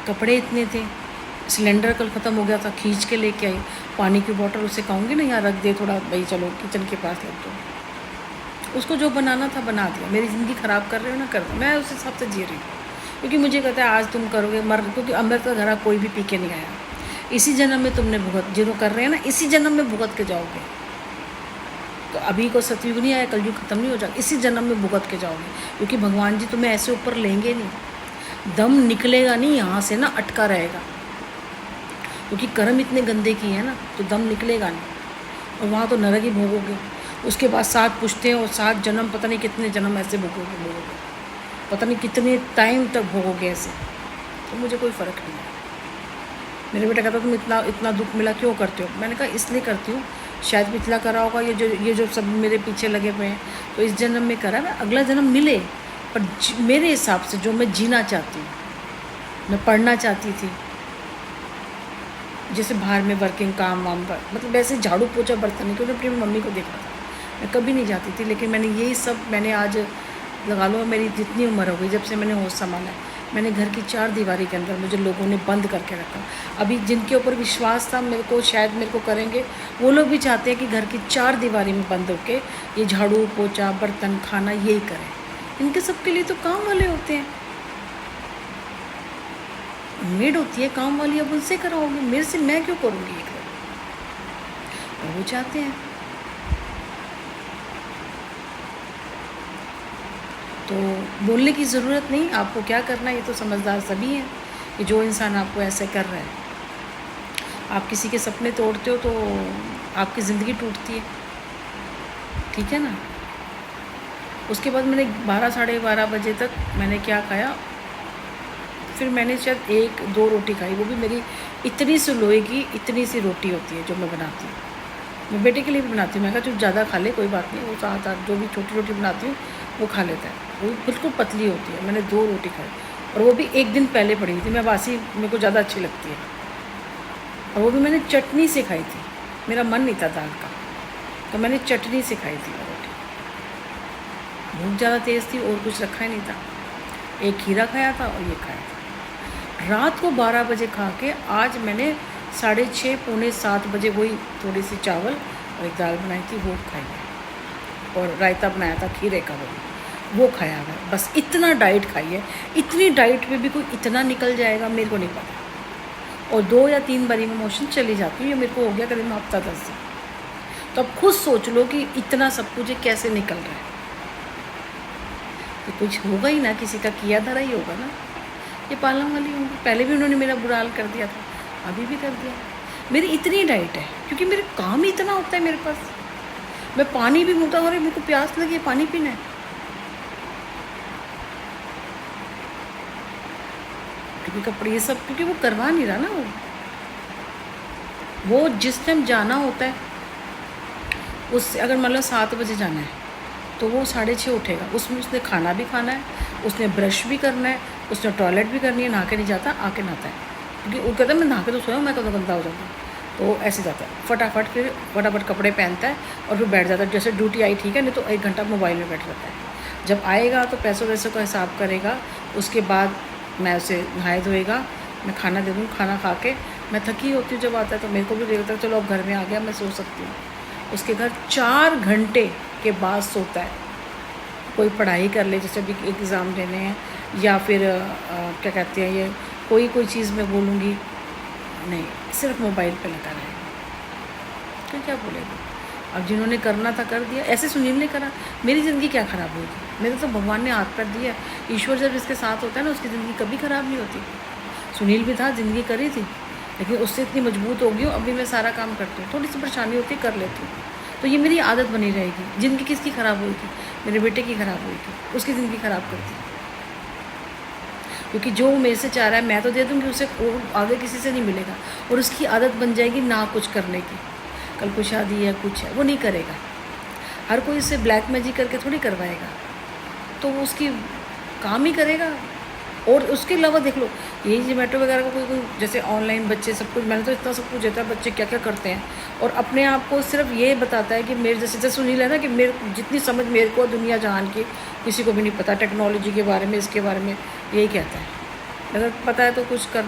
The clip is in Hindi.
कपड़े इतने थे, सिलेंडर कल ख़त्म हो गया था, खींच के लेके आई। पानी की बोतल उससे कहूँगी ना यहाँ रख दे थोड़ा, भाई चलो किचन के पास रख दो। उसको जो बनाना था बना दिया। मेरी ज़िंदगी ख़राब कर रहे हो ना, कर दो, मैं उस हिसाब से जी रही हूँ। क्योंकि मुझे कहता है आज तुम करोगे मर, क्योंकि अमृत का घड़ा कोई भी पी के नहीं आया। इसी जन्म में तुमने भुगत, जो कर रहे हैं ना, इसी जन्म में भुगत के जाओगे। तो अभी को सतयुग नहीं आया, कलयुग खत्म नहीं हो जाएगा, इसी जन्म में भुगत के जाओगे। क्योंकि भगवान जी तुम्हें ऐसे ऊपर लेंगे नहीं, दम निकलेगा नहीं यहाँ से ना, अटका रहेगा। क्योंकि कर्म इतने गंदे किए हैं ना, तो दम निकलेगा नहीं, और वहाँ तो नरक ही भोगोगे। उसके बाद 7 पुश्तें और 7 जन्म, पता नहीं कितने जन्म ऐसे भोगोगे, पता नहीं कितने टाइम तक भोगोगे ऐसे। तो मुझे कोई फ़र्क नहीं है। मेरे बेटा कहता तुम इतना दुख मिला क्यों करते हो? मैंने कहा इसलिए करती हूँ, शायद पिछला करा होगा, ये जो सब मेरे पीछे लगे हुए हैं, तो इस जन्म में करा, मैं अगला जन्म मिले। पर मेरे हिसाब से जो मैं जीना चाहती हूँ, मैं पढ़ना चाहती थी, जैसे बाहर में वर्किंग काम वाम पर, मतलब वैसे झाड़ू पोछा बर्तन नहीं, क्योंकि अपनी मम्मी को देखा था, मैं कभी नहीं जाती थी। लेकिन मैंने यही सब, मैंने आज लगा लो मेरी जितनी उम्र हो गई, जब से मैंने होश संभाला है, मैंने घर की 4 दीवारी के अंदर मुझे लोगों ने बंद करके रखा। अभी जिनके ऊपर विश्वास था मेरे को, शायद मेरे को करेंगे, वो लोग भी चाहते हैं कि घर की 4 दीवारी में बंद होके ये झाड़ू पोछा बर्तन खाना यही करें। इनके सबके लिए तो काम वाले होते हैं, मेड होती है काम वाली, अब उनसे कराओगे, मेरे से मैं क्यों करूँगी ये काम? और वो चाहते हैं। तो बोलने की ज़रूरत नहीं, आपको क्या करना है ये तो समझदार सभी हैं कि जो इंसान आपको ऐसे कर रहा है। आप किसी के सपने तोड़ते हो तो आपकी ज़िंदगी टूटती है, ठीक है ना। उसके बाद मैंने 12 साढ़े 12 बजे तक मैंने क्या खाया, फिर मैंने शायद 1-2 रोटी खाई, वो भी मेरी इतनी सी लोहे की इतनी सी रोटी होती है जो मैं बनाती हूँ। मैं बेटे के लिए भी बनाती हूँ, मैं कहा जो ज़्यादा खा ले कोई बात नहीं, वो 7-8 जो भी छोटी रोटी बनाती हूँ वो खा लेता है, वो बिल्कुल पतली होती है। मैंने 2 रोटी खाई, और वो भी 1 दिन पहले पड़ी हुई थी, मैं बासी, मेरे को ज़्यादा अच्छी लगती है, और वो भी मैंने चटनी से खाई थी। मेरा मन नहीं था दाल का, तो मैंने चटनी से खाई थी वो रोटी। भूख ज़्यादा तेज़ थी और कुछ रखा ही नहीं था, एक खीरा खाया था और ये खाया था। रात को 12 बजे खा के आज मैंने 6:30 पौने 7 बजे वही थोड़ी सी चावल और एक दाल बनाई थी वो खाई है, और रायता बनाया था खीरे का, वो खाया है। बस इतना डाइट खाई है। इतनी डाइट में भी कोई इतना निकल जाएगा मेरे को नहीं पता। और 2 या 3 बारी में मोशन चली जाती है, मेरे को हो गया करीब में हफ्ता 10 दिन। तो अब खुद सोच लो कि इतना सब कुछ कैसे निकल रहा है। तो कुछ होगा ही ना, किसी का किया धरा ही होगा ना। ये पालम वाली होंगी, पहले भी उन्होंने मेरा बुरा हाल कर दिया था, अभी भी कर दिया। मेरी इतनी डाइट है क्योंकि मेरे काम ही इतना होता है मेरे पास। मैं पानी भी मोटा हो रही, मेरे को प्यास लगी है, पानी पीना है। क्योंकि कपड़े ये सब, क्योंकि वो करवा नहीं रहा ना, वो जिस टाइम जाना होता है उस, अगर मान लो 7 बजे जाना है तो वो 6:30 उठेगा, उसमें उसने खाना भी खाना है, उसने ब्रश भी करना है, उसने टॉयलेट भी करनी है, नहा के नहीं जाता, आके नहाता है। क्योंकि वो कहता है मैं नहा के तो सोया हूँ, मैं कब गंदा हो जाता हूँ। तो ऐसे जाता है फटाफट, फिर फटाफट कपड़े पहनता है और फिर बैठ जाता है। जैसे ड्यूटी आई ठीक है, नहीं तो 1 घंटा मोबाइल में बैठ जाता है। जब आएगा तो पैसों वैसों का हिसाब करेगा, उसके बाद मैं उसे नहाए धोएगा, मैं खाना दे दूँ, खाना खा के मैं थकी होती हूँ, जब आता है तो मेरे को भी लगता है चलो अब घर में आ गया, मैं सो सकती हूँ। उसके घर 4 घंटे के बाद सोता है। कोई पढ़ाई कर ले, जैसे अभी एग्ज़ाम देने हैं, या फिर क्या कहते हैं, ये कोई चीज़ मैं बोलूँगी नहीं, सिर्फ मोबाइल पे लगा रहेगा। तो क्या बोलेगा? अब जिन्होंने करना था कर दिया। ऐसे सुनील ने करा, मेरी ज़िंदगी क्या ख़राब होगी? मेरे तो भगवान ने हाथ पैर दिया। ईश्वर जब इसके साथ होता है ना, उसकी ज़िंदगी कभी ख़राब नहीं होती। सुनील भी था, ज़िंदगी करी थी, लेकिन उससे इतनी मजबूत हो गई हूँ, अभी मैं सारा काम करती हूँ। थोड़ी सी परेशानी होती है, कर लेती हूँ। तो ये मेरी आदत बनी रहेगी। ज़िंदगी किसकी ख़राब होगी? मेरे बेटे की ख़राब होगी, उसकी ज़िंदगी ख़राब करती है। क्योंकि जो मेरे से चाह रहा है मैं तो दे दूँगी उसे, वो आगे किसी से नहीं मिलेगा, और उसकी आदत बन जाएगी ना कुछ करने की। कल को शादी है, कुछ है, वो नहीं करेगा। हर कोई इससे ब्लैक मैजिक करके थोड़ी करवाएगा, तो वो उसकी काम ही करेगा। और उसके अलावा देख लो, यही जोमेटो वगैरह का कोई जैसे ऑनलाइन बच्चे सब कुछ, मैंने तो इतना सब कुछ देता है, बच्चे क्या क्या करते हैं, और अपने आप को सिर्फ ये बताता है कि मेरे जैसे सुनील है ना, कि मेरे जितनी समझ मेरे को दुनिया जहान की किसी को भी नहीं पता, टेक्नोलॉजी के बारे में, इसके बारे में, यही कहता है। अगर पता है तो कुछ कर